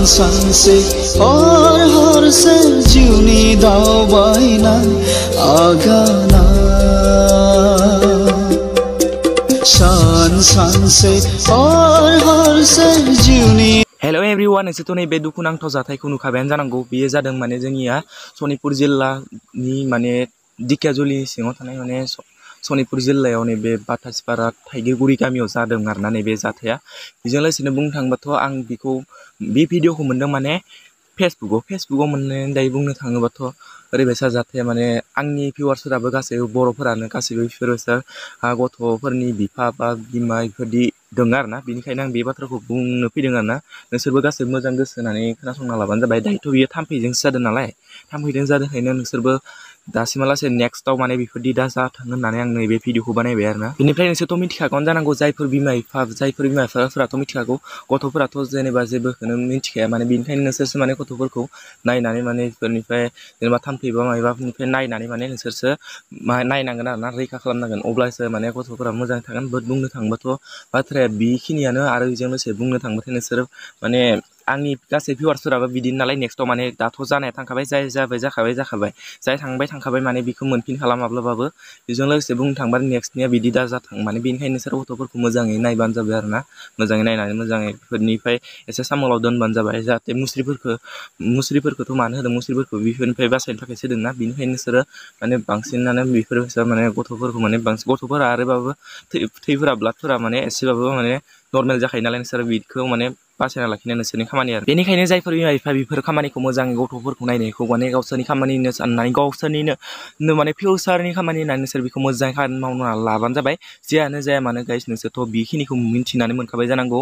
सानसे हरसे जिउनि दावबायनाय आगाना सानसे हरसे जिउनि हेलो एवरीवन नोंसोरथ' नैबे दुखुनांथाव जाथायखौ नुखाबायानो जानांगौ। बेयो जादों माने जोंनिया सनितपुर जिल्लानि माने दिकियाजुलिनि सिङाव थानाय माने सनितपुर जिल्लायाव नैबे बाथासिपारा थाइगिरगुरि गामियाव जादों आरोना नैबे जाथाया। बेजों लोगोसेनो बुंनो थाङोबाथ' आं बे भिडिअखौ मोन्दों माने फेसबुकाव मोननानै दायो बुंनो थाङोबाथ' ओरैबायसा जाथाया माने आंनि भिउवार्सफोराबो गासैबो बर'फोरानो गासैबो बेफोरबायसा गथ'फोरनि बिफा बा बिमा बेफोरबायदि दङ आरोना। बेनिखायनो आं बे बाथ्राखौ बुंनो फैदों आरोना। नोंसोरबो गासैबो मोजां गोसो होनानै खोनासंना लाबानो जाबाय। दायोथ' बियो थाम्फैजोंसो जादों नालाय, थाम्फैजों जादोंखायनो नोंसोरबो दासिमालासे नेक्स्टआव माने बेफोरदि दा जाथों होननानै आं नैबे भिडिअखौ बानायबाय आरोना। बेनिफ्राय नोंसोरथ' मिथिखागौआनो जानांगौ, जायफोर बिमा बिफाफोराथ' मिथिखागौ, गथ'फोराथ' जेनेबा जेबोखौनो मिथिखाया माने। बेनिखायनो नोंसोरसो माने गथ'फोरखौ नायनानै माने बेफोरनिफ्राय जेनेबा थाम्फै बा मायबाफोरनिफ्राय नायनानै माने नोंसोरसो नायनांगोन आरोना, रैखा खालामनांगोन। अब्लासो माने गथ'फोरा मोजाङै थागोन। बाट बुंनो थाङोबाथ' बाथ्राया बेखिनियानो। आरो बेजों लोगोसे बुंनो थांबाथाय नोंसोरो माने आंनि गासै भिउवार्सफोराबो बिदिनो नालाय, नेक्स्टआव माने दाथ' जानाया थांखाबाय, जाय जाबाय जाखाबाय, जाय थांखाबाय माने बेखौ मोनफिनखाला माब्लाबाबो। बेजों लोगोसे बुंनो थांबा नेक्स्टनिया बिदि दा जाथों माने। बेनिखायनो नोंसोर गथ'फोरखौ मोजाङै नायबानो जाबाय आरोना। मोजाङै नायनानै मोजाङै बेफोरनिफ्राय एसे सामोलाव दोनबानो जाबाय, जाहाथे मुस्रिफोरखौथ' मानो होदों, मुस्रिफोरखौ बेफोरनिफ्राय बासायनो थाखायसो होदोंना। बेनिखायनो नोंसोरो माने बांसिनानो बेफोर माने गथ'फोरखौ माने बांसिन गथ'फोरा आरोबाबो थैफोरा ब्लाडफोरा माने एसेबाबो माने नर्मेल जाखायो नालाय, नोंसोरो बेखौ माने बासायना लाखिनाया नोंसोरनि खामानि आरो। बेनिखायनो जायफोर बिमा बिफा बेफोर खामानिखौ मोजाङै गथ'फोरखौ नायनायखौ माने गावसोरनि खामानिनो साननानै गावसोरनिनो माने फिउचारनि खामानि होननानै नोंसोर बेखौ मोजाङै खामानि मावना लाबानो जाबाय। जेयानो जाया मानो गाइस, नोंसोरथ' बेखिनिखौ मिन्थिनानै मोनखाबाय जानांगौ।